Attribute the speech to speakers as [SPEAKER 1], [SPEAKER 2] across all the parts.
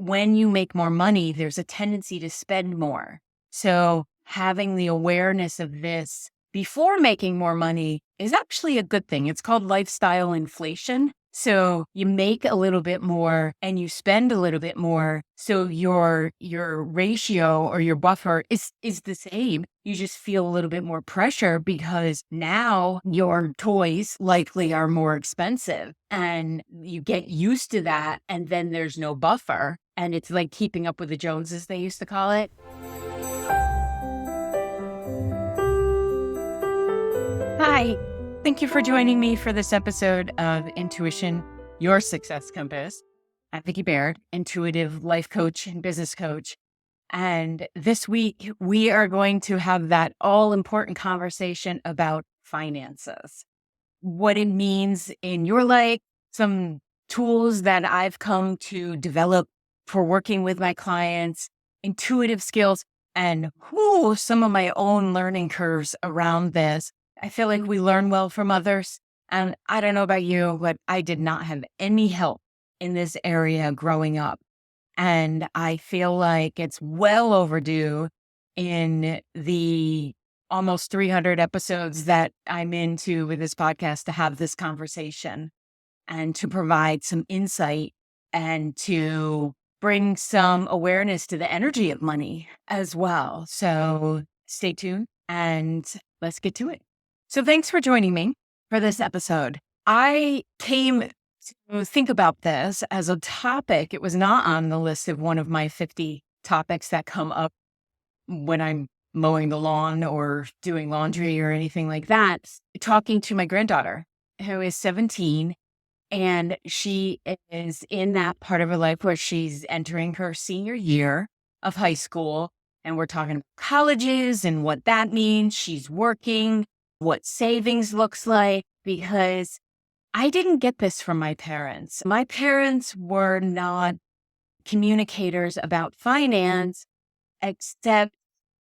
[SPEAKER 1] when you make more money, there's a tendency to spend more. So having the awareness of this before making more money is actually a good thing. It's called lifestyle inflation. So you make a little bit more and you spend a little bit more. So your ratio or your buffer is the same. You just feel a little bit more pressure because now your toys likely are more expensive and you get used to that. And then there's no buffer. And it's like keeping up with the Joneses, they used to call it. Hi, thank you for joining me for this episode of Intuition, Your Success Compass. I'm Vicki Baird, intuitive life coach and business coach. And this week, we are going to have that all-important conversation about finances, what it means in your life, some tools that I've come to develop for working with my clients, intuitive skills, and some of my own learning curves around this. I feel like we learn well from others. And I don't know about you, but I did not have any help in this area growing up. And I feel like it's well overdue in the almost 300 episodes that I'm into with this podcast to have this conversation and to provide some insight and to bring some awareness to the energy of money as well. So stay tuned and let's get to it. So thanks for joining me for this episode. I came to think about this as a topic. It was not on the list of one of my 50 topics that come up when I'm mowing the lawn or doing laundry or anything like that. Talking to my granddaughter, who is 17, and she is in that part of her life where she's entering her senior year of high school. And we're talking about colleges and what that means. She's working, what savings looks like, because I didn't get this from my parents. My parents were not communicators about finance, except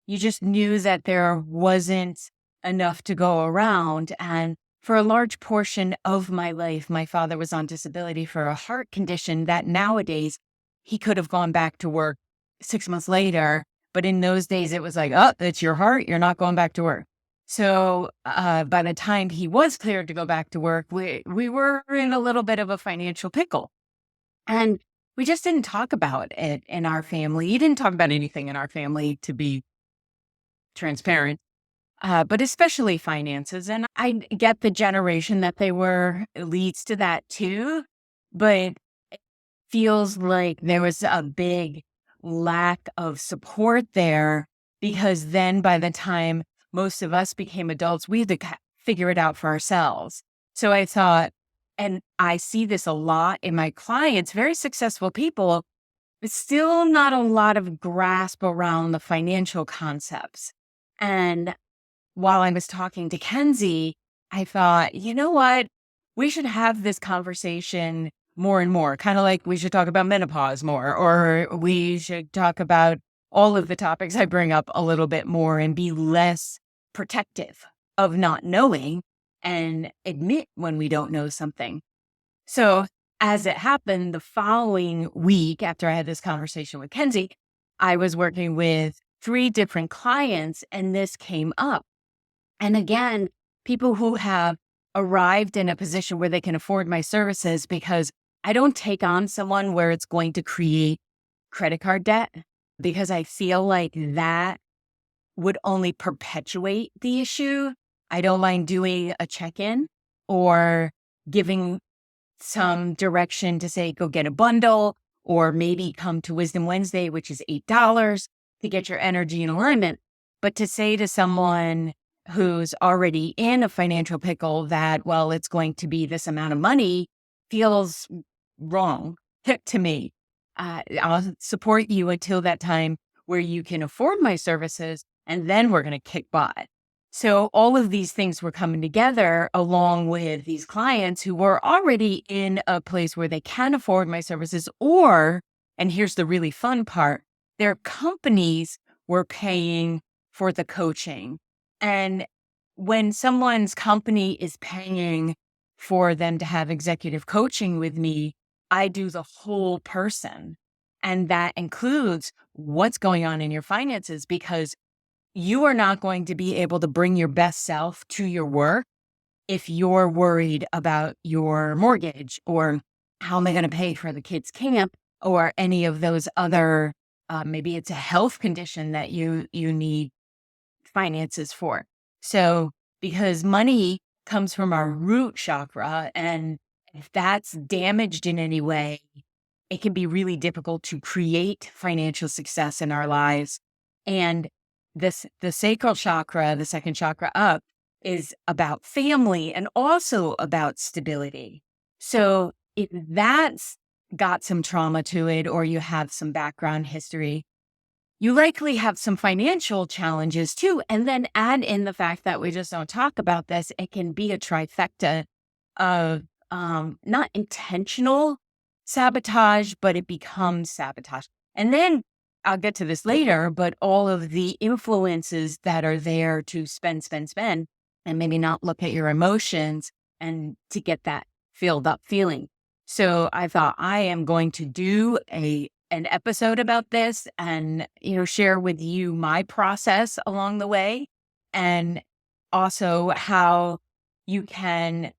[SPEAKER 1] you just knew that there wasn't enough to go around. And for a large portion of my life, my father was on disability for a heart condition that nowadays he could have gone back to work 6 months later. But in those days, it was like, oh, it's your heart. You're not going back to work. So by the time he was cleared to go back to work, we were in a little bit of a financial pickle. And we just didn't talk about it in our family. He didn't talk about anything in our family, to be transparent, but especially finances. And I get the generation that they were leads to that too. But it feels like there was a big lack of support there because then by the time most of us became adults, we had to figure it out for ourselves. So I thought, and I see this a lot in my clients, very successful people, but still not a lot of grasp around the financial concepts. And while I was talking to Kenzie, I thought, you know what? We should have this conversation more and more, kind of like we should talk about menopause more, or we should talk about all of the topics I bring up a little bit more and be less protective of not knowing and admit when we don't know something. So as it happened, the following week after I had this conversation with Kenzie, I was working with 3 different clients and this came up. And again, people who have arrived in a position where they can afford my services, because I don't take on someone where it's going to create credit card debt, because I feel like that would only perpetuate the issue. I don't mind doing a check-in or giving some direction to say, go get a bundle, or maybe come to Wisdom Wednesday, which is $8 to get your energy in alignment. But to say to someone who's already in a financial pickle that, well, it's going to be this amount of money feels wrong to me. I'll support you until that time where you can afford my services, and then we're going to kick butt. So all of these things were coming together along with these clients who were already in a place where they can afford my services, or, and here's the really fun part, their companies were paying for the coaching. And when someone's company is paying for them to have executive coaching with me, I do the whole person. And that includes what's going on in your finances, because you are not going to be able to bring your best self to your work if you're worried about your mortgage, or how am I going to pay for the kids' camp, or any of those other, maybe it's a health condition that you need finances for. So, because money comes from our root chakra, and if that's damaged in any way, it can be really difficult to create financial success in our lives. And the sacral chakra, the second chakra up, is about family and also about stability. So if that's got some trauma to it, or you have some background history, you likely have some financial challenges too. And then add in the fact that we just don't talk about this, it can be a trifecta of not intentional sabotage, but it becomes sabotage. And then I'll get to this later, but all of the influences that are there to spend, spend, spend, and maybe not look at your emotions and to get that filled up feeling. So I thought I am going to do an episode about this, and share with you my process along the way, and also how you can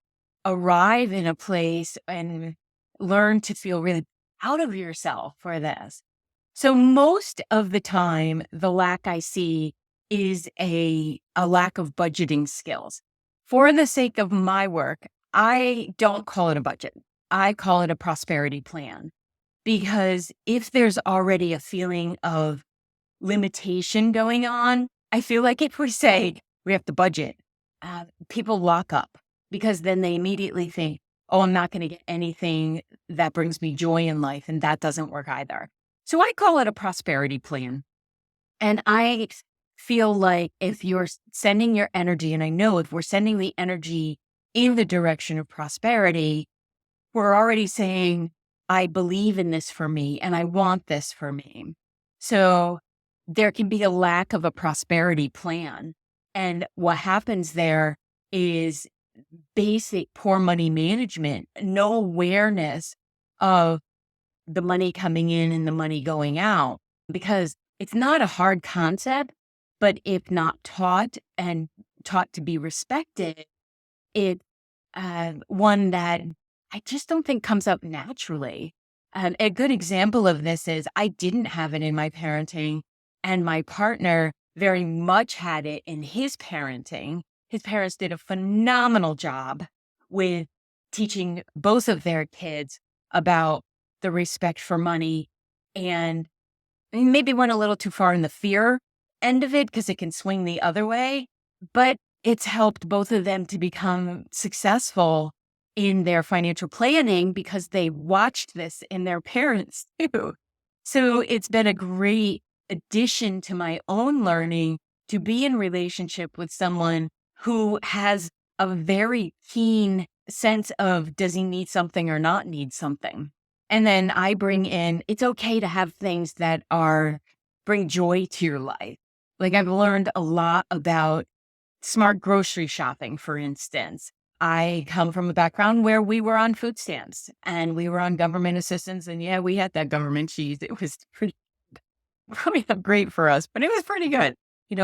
[SPEAKER 1] arrive in a place and learn to feel really proud of yourself for this. So most of the time, the lack I see is a lack of budgeting skills. For the sake of my work, I don't call it a budget. I call it a prosperity plan. Because if there's already a feeling of limitation going on, I feel like if we say we have to budget, people lock up, because then they immediately think, oh, I'm not going to get anything that brings me joy in life. And that doesn't work either. So I call it a prosperity plan. And I feel like if you're sending your energy, and I know if we're sending the energy in the direction of prosperity, we're already saying, I believe in this for me and I want this for me. So there can be a lack of a prosperity plan. And what happens there is basic poor money management, no awareness of the money coming in and the money going out, because it's not a hard concept, but if not taught and taught to be respected, it one that I just don't think comes up naturally. A good example of this is I didn't have it in my parenting, and my partner very much had it in his parenting. His parents did a phenomenal job with teaching both of their kids about the respect for money, and maybe went a little too far in the fear end of it because it can swing the other way. But it's helped both of them to become successful in their financial planning because they watched this in their parents too. So it's been a great addition to my own learning to be in relationship with someone who has a very keen sense of, does he need something or not need something? And then I bring in, it's okay to have things that bring joy to your life. Like I've learned a lot about smart grocery shopping, for instance. I come from a background where we were on food stamps and we were on government assistance. And yeah, we had that government cheese. It was probably not great for us, but it was pretty good.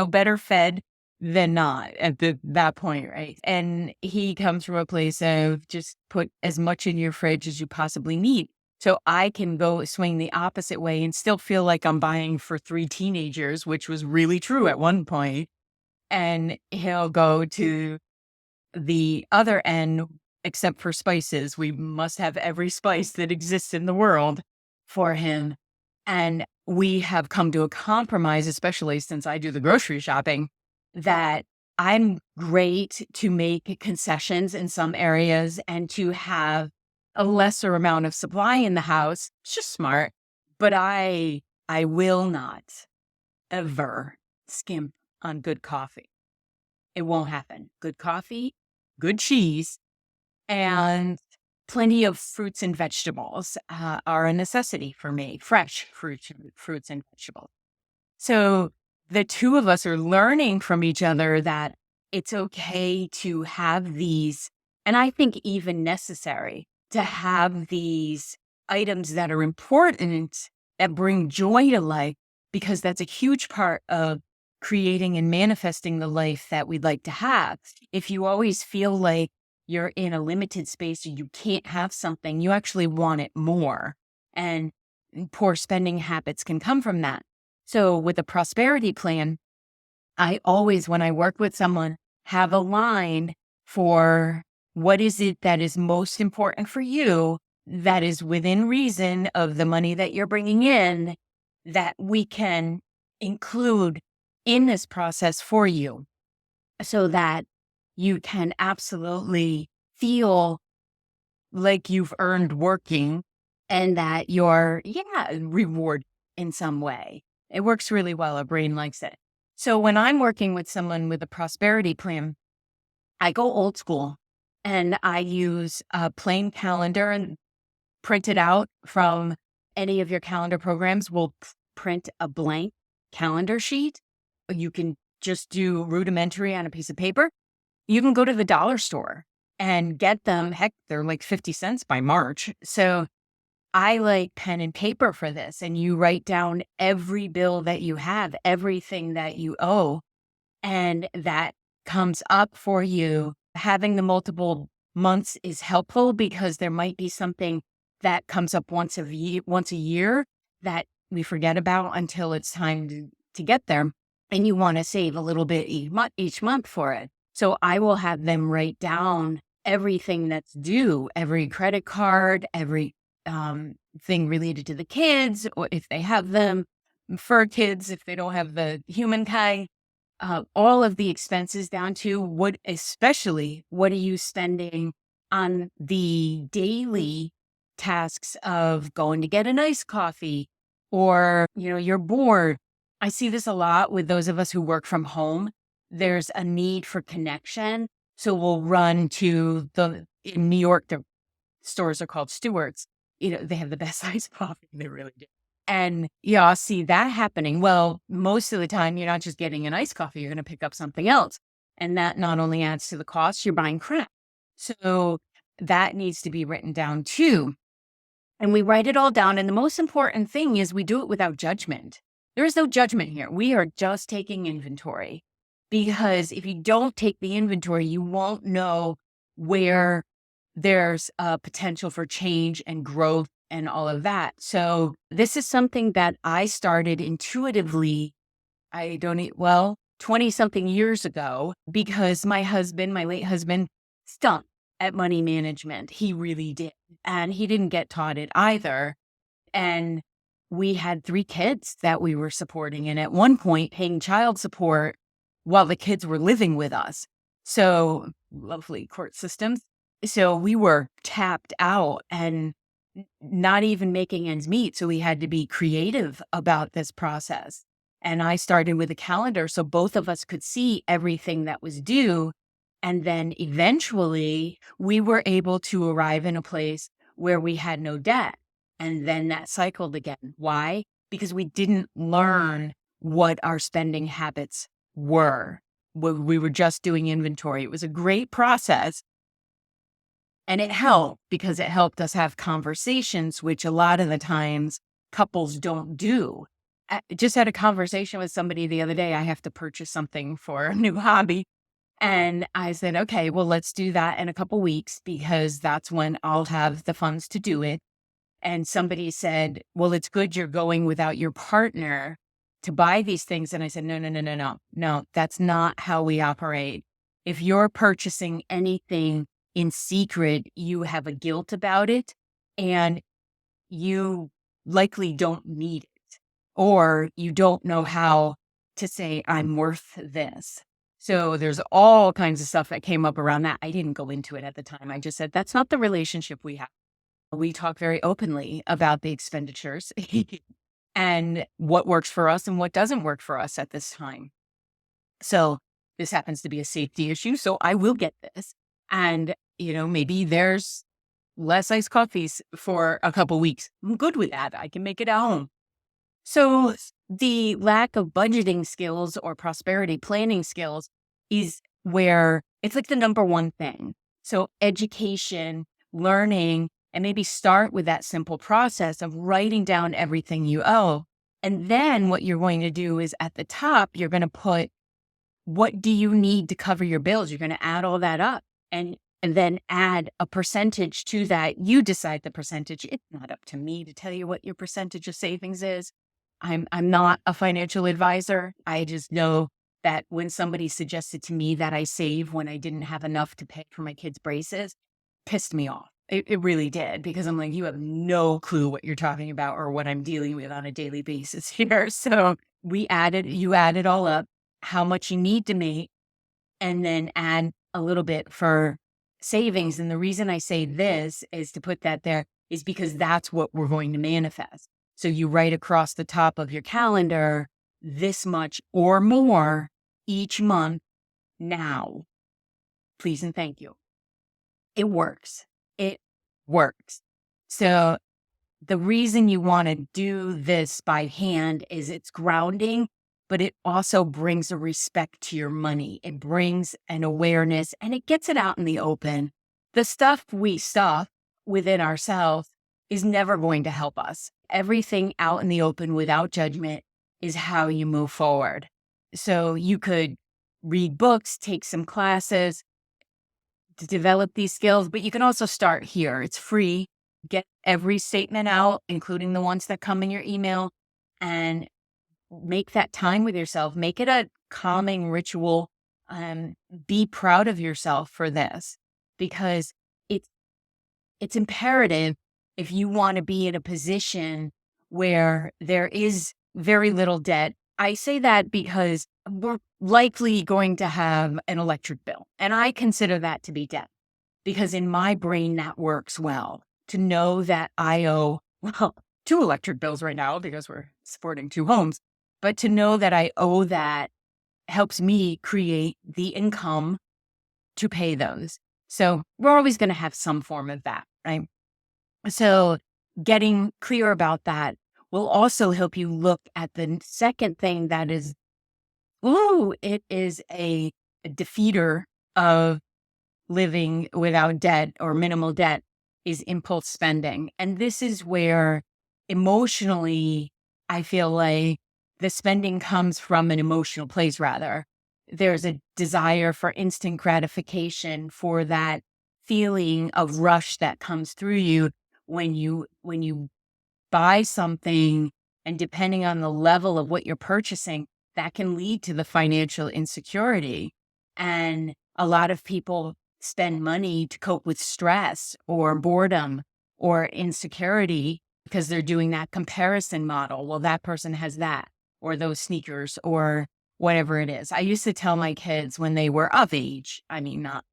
[SPEAKER 1] Better fed than not at that point, right? And he comes from a place of just put as much in your fridge as you possibly need. So I can go swing the opposite way and still feel like I'm buying for 3 teenagers, which was really true at one point. And he'll go to the other end, except for spices. We must have every spice that exists in the world for him. And we have come to a compromise, especially since I do the grocery shopping, that I'm great to make concessions in some areas and to have a lesser amount of supply in the house. It's just smart. But I will not ever skimp on good coffee. It won't happen. Good coffee, good cheese, and plenty of fruits and vegetables are a necessity for me. Fresh fruits and vegetables. So the two of us are learning from each other that it's okay to have these, and I think even necessary to have these items that are important that bring joy to life, because that's a huge part of creating and manifesting the life that we'd like to have. If you always feel like you're in a limited space or you can't have something, you actually want it more. And poor spending habits can come from that. So with a prosperity plan, I always, when I work with someone, have a line for what is it that is most important for you, that is within reason of the money that you're bringing in, that we can include in this process for you, so that you can absolutely feel like you've earned working, and that you're, reward in some way. It works really well. Our brain likes it. So when I'm working with someone with a prosperity plan, I go old school and I use a plain calendar and print it out from any of your calendar programs. Will print a blank calendar sheet. You can just do rudimentary on a piece of paper. You can go to the dollar store and get them. Heck, they're like 50 cents by March. So I like pen and paper for this. And you write down every bill that you have, everything that you owe, and that comes up for you. Having the multiple months is helpful because there might be something that comes up once a year that we forget about until it's time to get there. And you want to save a little bit each month for it. So I will have them write down everything that's due, every credit card, every thing related to the kids, or if they have them, fur kids, if they don't have the human kind, all of the expenses down to especially what are you spending on the daily tasks of going to get a nice coffee, or, you're bored. I see this a lot with those of us who work from home. There's a need for connection. So we'll run to in New York, the stores are called Stewart's. They have the best iced coffee. They really do. And I see that happening. Well, most of the time, you're not just getting an iced coffee, you're going to pick up something else. And that not only adds to the cost, you're buying crap. So that needs to be written down too. And we write it all down. And the most important thing is we do it without judgment. There is no judgment here. We are just taking inventory, because if you don't take the inventory, you won't know where there's a potential for change and growth and all of that. So this is something that I started intuitively. 20 something years ago, because my late husband, stunk at money management. He really did. And he didn't get taught it either. And we had 3 kids that we were supporting. And at one point, paying child support while the kids were living with us. So lovely court systems. So we were tapped out and not even making ends meet. So we had to be creative about this process. And I started with a calendar so both of us could see everything that was due. And then eventually we were able to arrive in a place where we had no debt. And then that cycled again. Why? Because we didn't learn what our spending habits were. We were just doing inventory. It was a great process. And it helped because it helped us have conversations, which a lot of the times couples don't do. I just had a conversation with somebody the other day. I have to purchase something for a new hobby. And I said, okay, well, let's do that in a couple weeks, because that's when I'll have the funds to do it. And somebody said, well, it's good you're going without your partner to buy these things. And I said, no, that's not how we operate. If you're purchasing anything in secret, you have a guilt about it, and you likely don't need it, or you don't know how to say, I'm worth this. So there's all kinds of stuff that came up around that. I didn't go into it at the time. I just said, that's not the relationship we have. We talk very openly about the expenditures and what works for us and what doesn't work for us at this time. So this happens to be a safety issue, so I will get this. And, maybe there's less iced coffees for a couple weeks. I'm good with that. I can make it at home. So the lack of budgeting skills or prosperity planning skills is where it's like the number one thing. So education, learning and maybe start with that simple process of writing down everything you owe. And then what you're going to do is at the top, you're going to put, what do you need to cover your bills? You're going to add all that up and then add a percentage to that. You decide the percentage. It's not up to me to tell you what your percentage of savings is. I'm not a financial advisor. I just know that when somebody suggested to me that I save when I didn't have enough to pay for my kids' braces, pissed me off. It really did, because I'm like, you have no clue what you're talking about or what I'm dealing with on a daily basis here. So you add it all up, how much you need to make, and then add a little bit for savings. And the reason I say this is to put that there is because that's what we're going to manifest. So you write across the top of your calendar, this much or more each month now. Please and thank you. It works. It works. So the reason you want to do this by hand is it's grounding, but it also brings a respect to your money. It brings an awareness and it gets it out in the open. The stuff we stuff within ourselves is never going to help us. Everything out in the open without judgment is how you move forward. So you could read books, take some classes to develop these skills, but you can also start here. It's free. Get every statement out, including the ones that come in your email, and make that time with yourself. Make it a calming ritual. Be proud of yourself for this, because it's imperative if you want to be in a position where there is very little debt. I say that because we're likely going to have an electric bill, and I consider that to be debt, because in my brain that works well. To know that I owe, well, 2 electric bills right now because we're supporting 2 homes, but to know that I owe that helps me create the income to pay those. So we're always going to have some form of that, right? So getting clear about that will also help you look at the second thing that is, it is a defeater of living without debt or minimal debt, is impulse spending. And this is where emotionally, I feel like the spending comes from an emotional place rather. There's a desire for instant gratification, for that feeling of rush that comes through you when you buy something, and depending on the level of what you're purchasing, that can lead to the financial insecurity. And a lot of people spend money to cope with stress or boredom or insecurity because they're doing that comparison model. Well, that person has that, or those sneakers, or whatever it is. I used to tell my kids when they were of age, I mean, not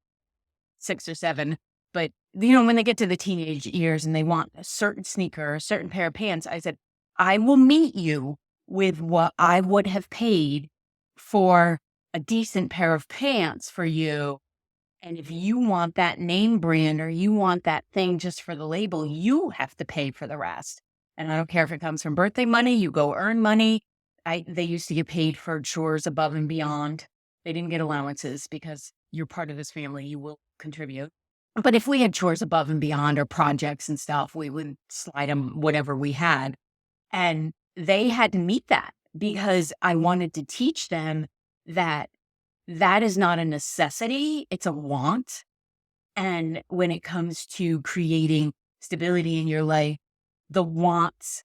[SPEAKER 1] 6 or 7, but when they get to the teenage years and they want a certain sneaker, a certain pair of pants, I said, I will meet you with what I would have paid for a decent pair of pants for you. And if you want that name brand, or you want that thing just for the label, you have to pay for the rest. And I don't care if it comes from birthday money, you go earn money. They used to get paid for chores above and beyond. They didn't get allowances because you're part of this family, you will contribute. But if we had chores above and beyond or projects and stuff, we would slide them whatever we had. And they had to meet that because I wanted to teach them that that is not a necessity, it's a want. And when it comes to creating stability in your life, the wants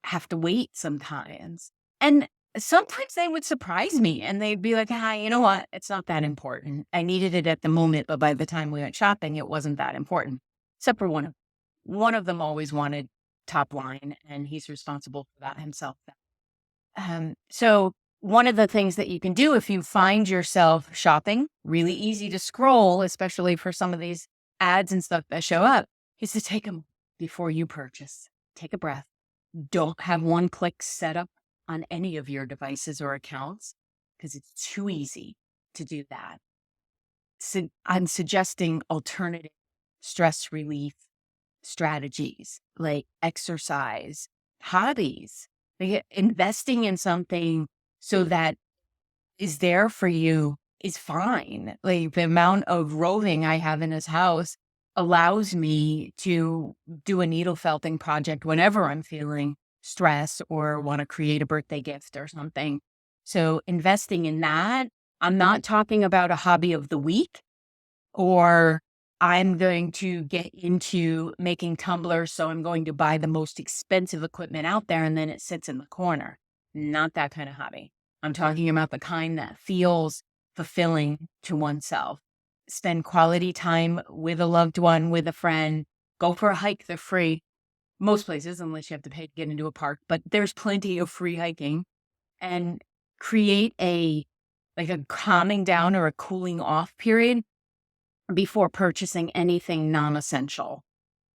[SPEAKER 1] have to wait sometimes. And sometimes they would surprise me and they'd be like, hi, you know what? It's not that important. I needed it at the moment, but by the time we went shopping, it wasn't that important. Except for one of them always wanted top line, and he's responsible for that himself. So one of the things that you can do if you find yourself shopping, really easy to scroll, especially for some of these ads and stuff that show up, is to take them before you purchase. Take a breath. Don't have one click set up on any of your devices or accounts because it's too easy to do that. So I'm suggesting alternative stress relief strategies like exercise, hobbies, like investing in something so that is there for you is fine. Like the amount of roving I have in this house, allows me to do a needle felting project whenever I'm feeling stress or want to create a birthday gift or something. So investing in that, I'm not talking about a hobby of the week, or I'm going to get into making tumblers, so I'm going to buy the most expensive equipment out there and then it sits in the corner. Not that kind of hobby. I'm talking about the kind that feels fulfilling to oneself. Spend quality time with a loved one, with a friend, go for a hike. They're free most places, unless you have to pay to get into a park, but there's plenty of free hiking. And create a calming down or a cooling off period before purchasing anything non-essential.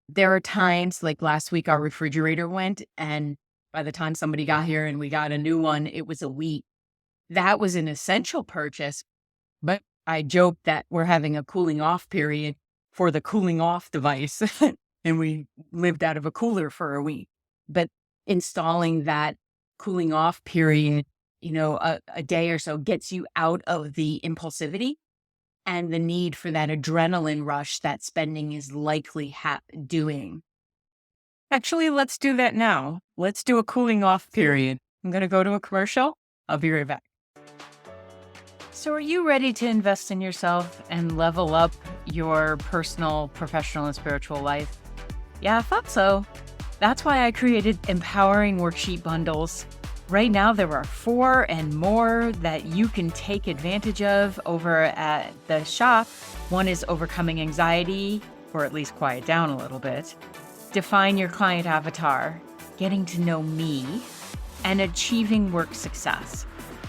[SPEAKER 1] There are times, like last week, our refrigerator went, and by the time somebody got here and we got a new one, it was a week. That was an essential purchase, but I joked that we're having a cooling off period for the cooling off device, and we lived out of a cooler for a week. But installing that cooling off period, a day or so gets you out of the impulsivity and the need for that adrenaline rush that spending is likely doing. Actually, let's do that now. Let's do a cooling off period. I'm going to go to a commercial. I'll be right back. So, are you ready to invest in yourself and level up your personal, professional, and spiritual life? Yeah, I thought so. That's why I created empowering worksheet bundles. Right now, there are 4 and more that you can take advantage of over at the shop. One is overcoming anxiety, or at least quiet down a little bit, define your client avatar, getting to know me, and achieving work success.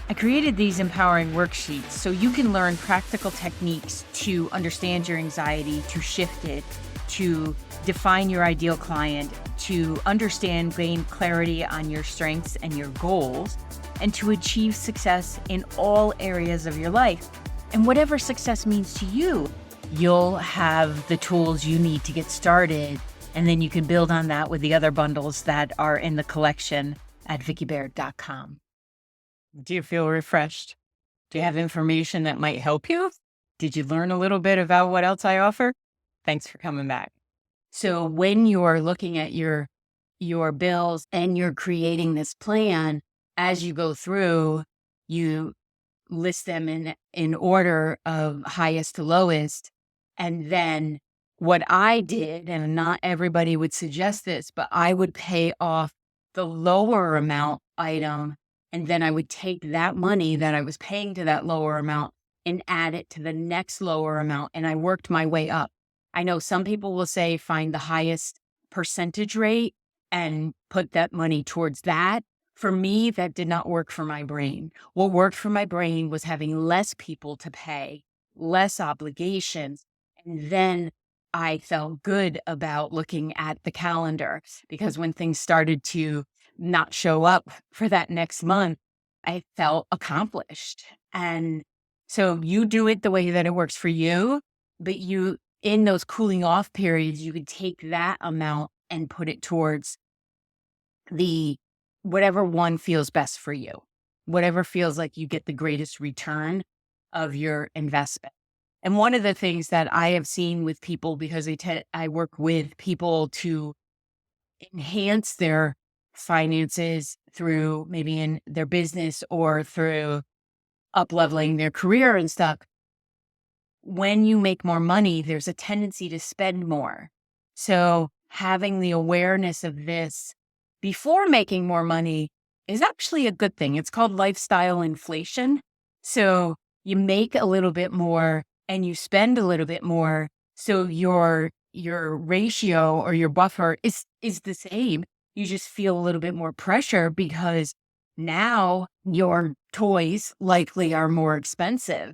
[SPEAKER 1] I created these empowering worksheets so you can learn practical techniques to understand your anxiety, to shift it, to define your ideal client, to understand, gain clarity on your strengths and your goals, and to achieve success in all areas of your life. And whatever success means to you, you'll have the tools you need to get started, and then you can build on that with the other bundles that are in the collection at vickibaird.com. Do you feel refreshed? Do you have information that might help you? Did you learn a little bit about what else I offer? Thanks for coming back. So when you're looking at your bills and you're creating this plan, as you go through, you list them in order of highest to lowest. And then what I did, and not everybody would suggest this, but I would pay off the lower amount item, and then I would take that money that I was paying to that lower amount and add it to the next lower amount. And I worked my way up. I know some people will say find the highest percentage rate and put that money towards that. For me, that did not work for my brain. What worked for my brain was having less people to pay, less obligations. And then I felt good about looking at the calendar, because when things started to not show up for that next month, I felt accomplished. And so you do it the way that it works for you, but in those cooling off periods, you could take that amount and put it towards whatever one feels best for you, whatever feels like you get the greatest return of your investment. And one of the things that I have seen with people, because I work with people to enhance their finances through maybe in their business or through up-leveling their career and stuff. When you make more money, there's a tendency to spend more. So having the awareness of this before making more money is actually a good thing. It's called lifestyle inflation. So you make a little bit more and you spend a little bit more. So your ratio or your buffer is the same. You just feel a little bit more pressure because now your toys likely are more expensive,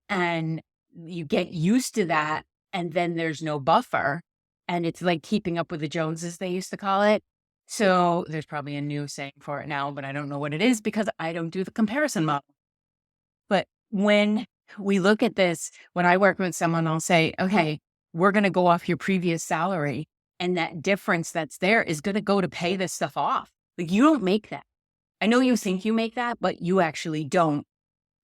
[SPEAKER 1] and you get used to that. And then there's no buffer, and it's like keeping up with the Joneses, they used to call it. So there's probably a new saying for it now, but I don't know what it is because I don't do the comparison model. But when we look at this, when I work with someone, I'll say, okay, we're going to go off your previous salary. And that difference that's there is going to go to pay this stuff off. Like, you don't make that. I know you think you make that, but you actually don't.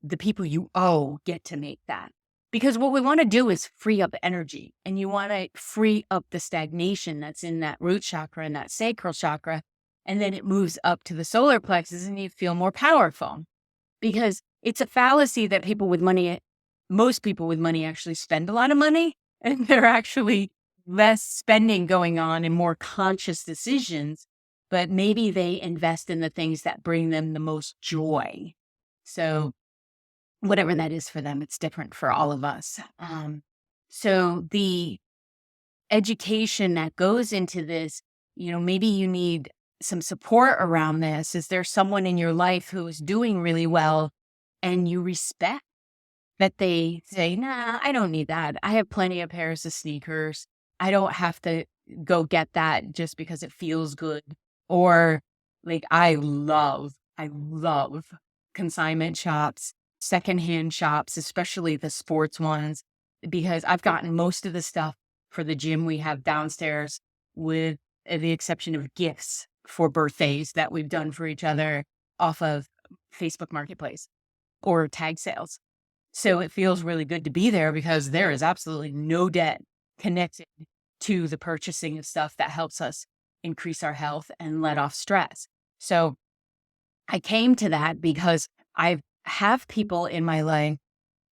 [SPEAKER 1] The people you owe get to make that. Because what we want to do is free up energy, and you want to free up the stagnation that's in that root chakra and that sacral chakra. And then it moves up to the solar plexus and you feel more powerful, because it's a fallacy that most people with money actually spend a lot of money, and they're actually less spending going on and more conscious decisions, but maybe they invest in the things that bring them the most joy. So whatever that is for them, it's different for all of us. So the education that goes into this, maybe you need some support around this. Is there someone in your life who is doing really well and you respect that they say, nah, I don't need that. I have plenty of pairs of sneakers. I don't have to go get that just because it feels good. Or like, I love consignment shops, secondhand shops, especially the sports ones, because I've gotten most of the stuff for the gym we have downstairs, with the exception of gifts for birthdays that we've done for each other off of Facebook Marketplace or tag sales. So it feels really good to be there because there is absolutely no debt connected to the purchasing of stuff that helps us increase our health and let off stress. So I came to that because I have people in my life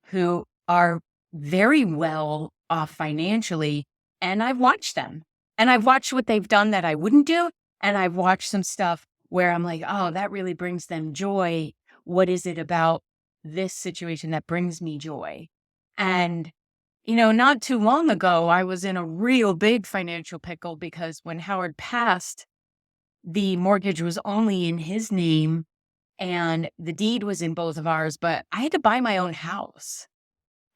[SPEAKER 1] who are very well off financially, and I've watched them, and I've watched what they've done that I wouldn't do. And I've watched some stuff where I'm like, oh, that really brings them joy. What is it about this situation that brings me joy? And, not too long ago, I was in a real big financial pickle because when Howard passed, the mortgage was only in his name and the deed was in both of ours, but I had to buy my own house.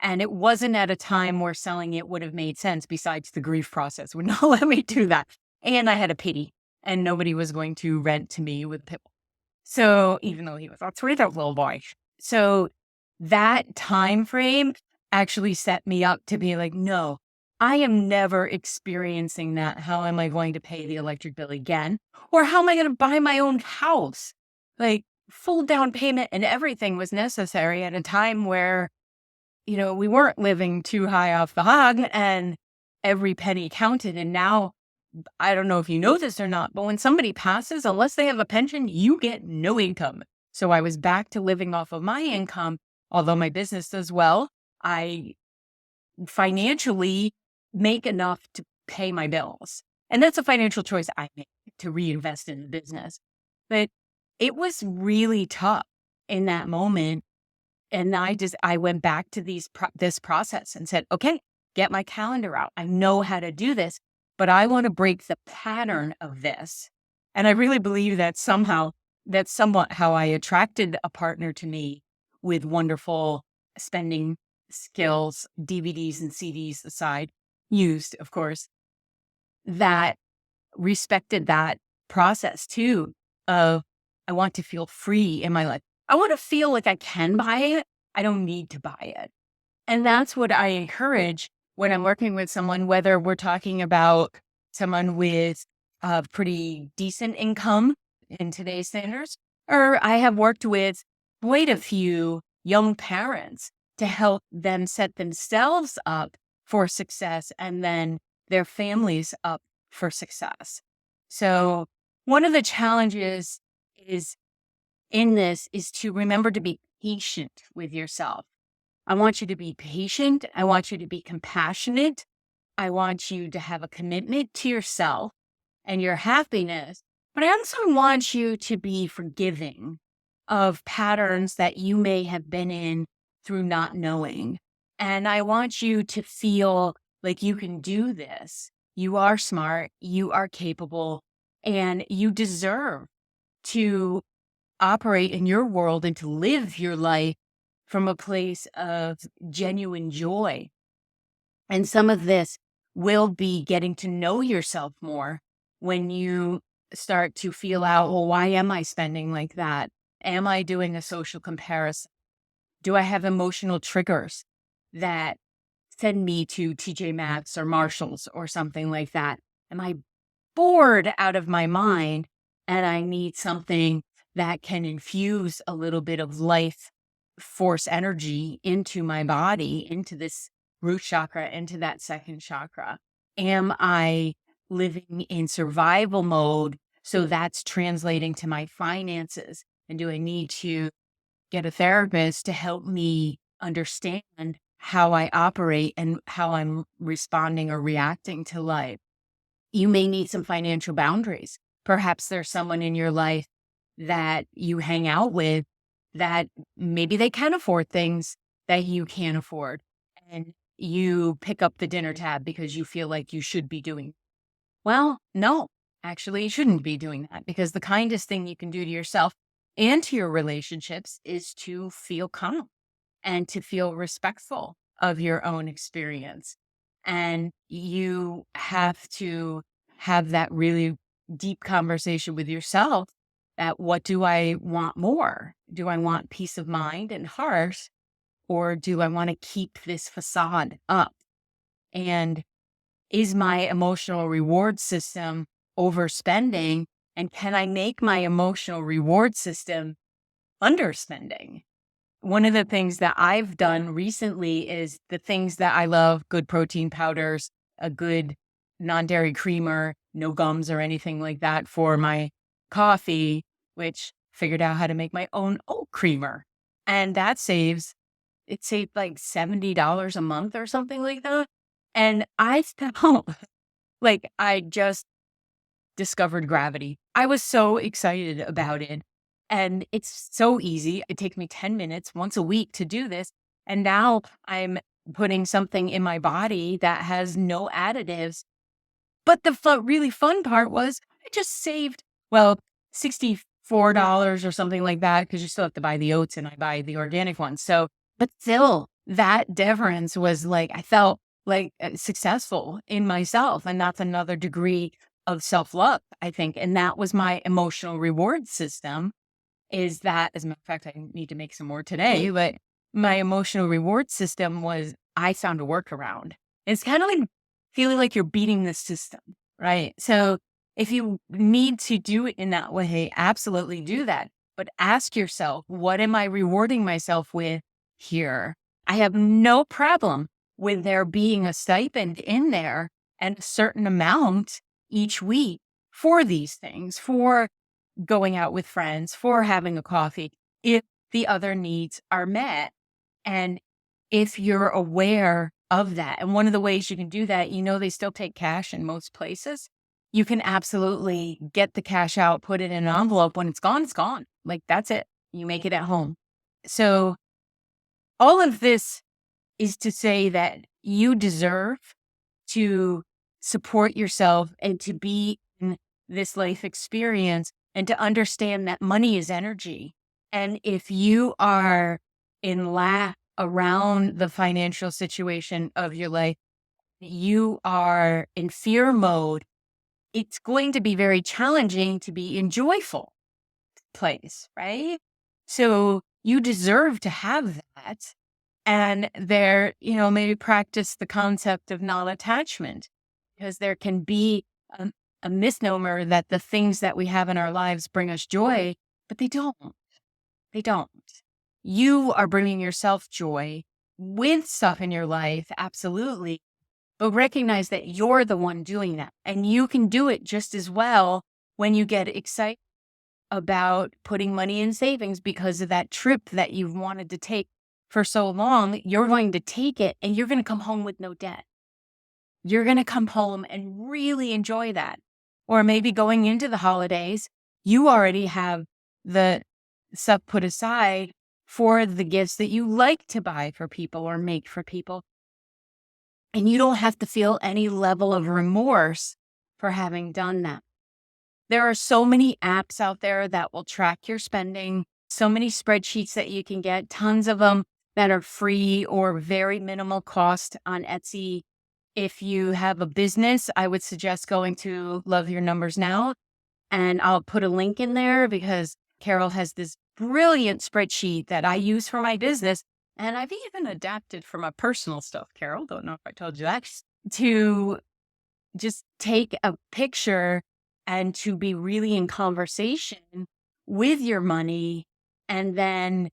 [SPEAKER 1] And it wasn't at a time where selling it would have made sense, besides the grief process would not let me do that. And I had a pity, and nobody was going to rent to me with Pipple. So even though he was a sweet little boy. So that time frame actually set me up to be like, no, I am never experiencing that. How am I going to pay the electric bill again? Or how am I going to buy my own house? Like, full down payment and everything was necessary at a time where, we weren't living too high off the hog and every penny counted. And now, I don't know if you know this or not, but when somebody passes, unless they have a pension, you get no income. So I was back to living off of my income. Although my business does well, I financially make enough to pay my bills. And that's a financial choice I make, to reinvest in the business. But it was really tough in that moment. And I went back to this process and said, okay, get my calendar out. I know how to do this, but I want to break the pattern of this. And I really believe that that's somewhat how I attracted a partner to me with wonderful spending skills, DVDs and CDs aside, used, of course, that respected that process too of, I want to feel free in my life. I want to feel like I can buy it. I don't need to buy it. And that's what I encourage when I'm working with someone, whether we're talking about someone with a pretty decent income in today's standards, or I have worked with quite a few young parents to help them set themselves up for success and then their families up for success. So one of the challenges is to remember to be patient with yourself. I want you to be patient. I want you to be compassionate. I want you to have a commitment to yourself and your happiness. But I also want you to be forgiving of patterns that you may have been in through not knowing. And I want you to feel like you can do this. You are smart, you are capable, and you deserve to operate in your world and to live your life from a place of genuine joy. And some of this will be getting to know yourself more when you start to feel out, well, why am I spending like that? Am I doing a social comparison? Do I have emotional triggers that send me to TJ Maxx or Marshalls or something like that? Am I bored out of my mind and I need something that can infuse a little bit of life force energy into my body, into this root chakra, into that second chakra? Am I living in survival mode? So that's translating to my finances. And do I need to get a therapist to help me understand how I operate and how I'm responding or reacting to life? You may need some financial boundaries. Perhaps there's someone in your life that you hang out with that maybe they can afford things that you can't afford. And you pick up the dinner tab because you feel like you should be doing. Well, no, actually, you shouldn't be doing that, because the kindest thing you can do to yourself and to your relationships is to feel calm and to feel respectful of your own experience. And you have to have that really deep conversation with yourself, that what do I want more? Do I want peace of mind and heart, or do I want to keep this facade up? And is my emotional reward system overspending? And can I make my emotional reward system underspending? One of the things that I've done recently is the things that I love: good protein powders, a good non-dairy creamer, no gums or anything like that for my coffee, which figured out how to make my own oat creamer. And that it saved like $70 a month or something like that. And I felt like I just discovered gravity. I was so excited about it. And it's so easy. It takes me 10 minutes once a week to do this. And now I'm putting something in my body that has no additives. But the really fun part was I just saved, well, $64 or something like that, because you still have to buy the oats and I buy the organic ones. So, but still, that difference was like, I felt like successful in myself. And that's another degree of self love, I think. And that was my emotional reward system. Is that, as a matter of fact, I need to make some more today, but my emotional reward system was, I found a workaround. It's kind of like feeling like you're beating the system, right? So if you need to do it in that way, absolutely do that. But ask yourself, what am I rewarding myself with here? I have no problem with there being a stipend in there and a certain amount each week for these things, for going out with friends, for having a coffee, if the other needs are met. And if you're aware of that, and one of the ways you can do that, they still take cash in most places. You can absolutely get the cash out, put it in an envelope. When it's gone, it's gone. Like, that's it. You make it at home. So all of this is to say that you deserve to support yourself and to be in this life experience, and to understand that money is energy. And if you are in lack around the financial situation of your life, you are in fear mode, it's going to be very challenging to be in joyful place, right? So you deserve to have that. And maybe practice the concept of non-attachment, because there can be a misnomer that the things that we have in our lives bring us joy, but they don't. They don't. You are bringing yourself joy with stuff in your life, absolutely. But recognize that you're the one doing that. And you can do it just as well when you get excited about putting money in savings because of that trip that you've wanted to take for so long. You're going to take it and you're going to come home with no debt. You're going to come home and really enjoy that. Or maybe going into the holidays, you already have the stuff put aside for the gifts that you like to buy for people or make for people. And you don't have to feel any level of remorse for having done that. There are so many apps out there that will track your spending, so many spreadsheets that you can get, tons of them that are free or very minimal cost on Etsy. If you have a business, I would suggest going to Love Your Numbers Now. And I'll put a link in there because Carol has this brilliant spreadsheet that I use for my business. And I've even adapted for my personal stuff, Carol, don't know if I told you that, to just take a picture and to be really in conversation with your money, and then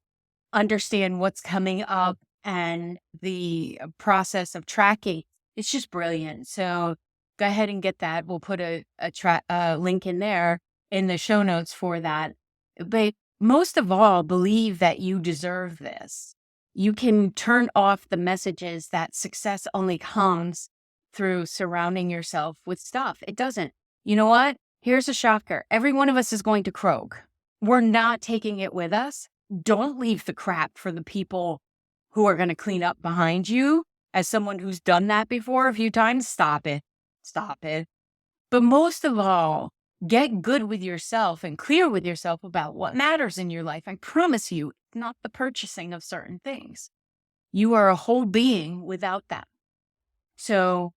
[SPEAKER 1] understand what's coming up and the process of tracking. It's just brilliant. So go ahead and get that. We'll put a link in there in the show notes for that. But most of all, believe that you deserve this. You can turn off the messages that success only comes through surrounding yourself with stuff. It doesn't. You know what? Here's a shocker. Every one of us is going to croak. We're not taking it with us. Don't leave the crap for the people who are going to clean up behind you. As someone who's done that before a few times, stop it. Stop it. But most of all, get good with yourself and clear with yourself about what matters in your life. I promise you, it's not the purchasing of certain things. You are a whole being without that. So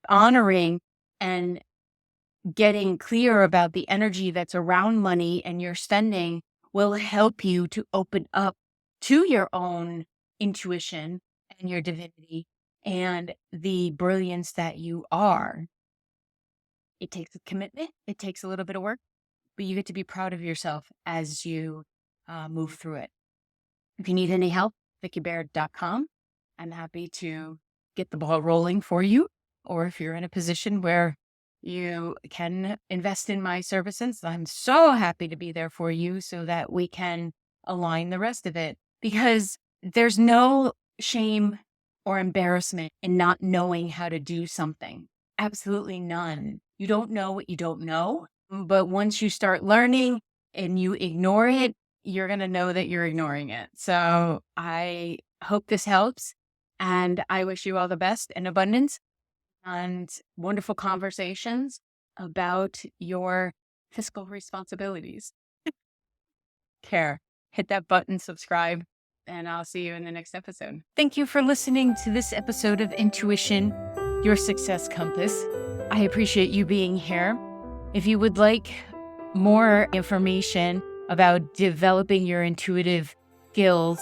[SPEAKER 1] honoring and getting clear about the energy that's around money and your spending will help you to open up to your own intuition and your divinity and the brilliance that you are. It takes a commitment. It takes a little bit of work, but you get to be proud of yourself as you move through it. If you need any help, VickiBaird.com. I'm happy to get the ball rolling for you. Or if you're in a position where you can invest in my services, I'm so happy to be there for you so that we can align the rest of it. Because there's no shame or embarrassment in not knowing how to do something. Absolutely none. You don't know what you don't know. But once you start learning and you ignore it, you're going to know that you're ignoring it. So I hope this helps. And I wish you all the best and abundance and wonderful conversations about your fiscal responsibilities. Care. Hit that button, subscribe, and I'll see you in the next episode. Thank you for listening to this episode of Intuition, Your Success Compass. I appreciate you being here. If you would like more information about developing your intuitive skills,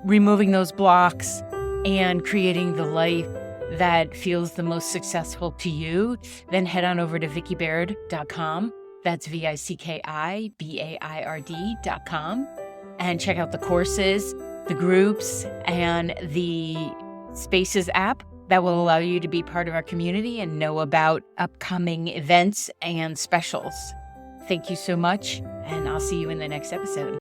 [SPEAKER 1] removing those blocks, and creating the life that feels the most successful to you, then head on over to VickiBaird.com. That's VickiBaird.com. And check out the courses, the groups, and the Spaces app that will allow you to be part of our community and know about upcoming events and specials. Thank you so much, and I'll see you in the next episode.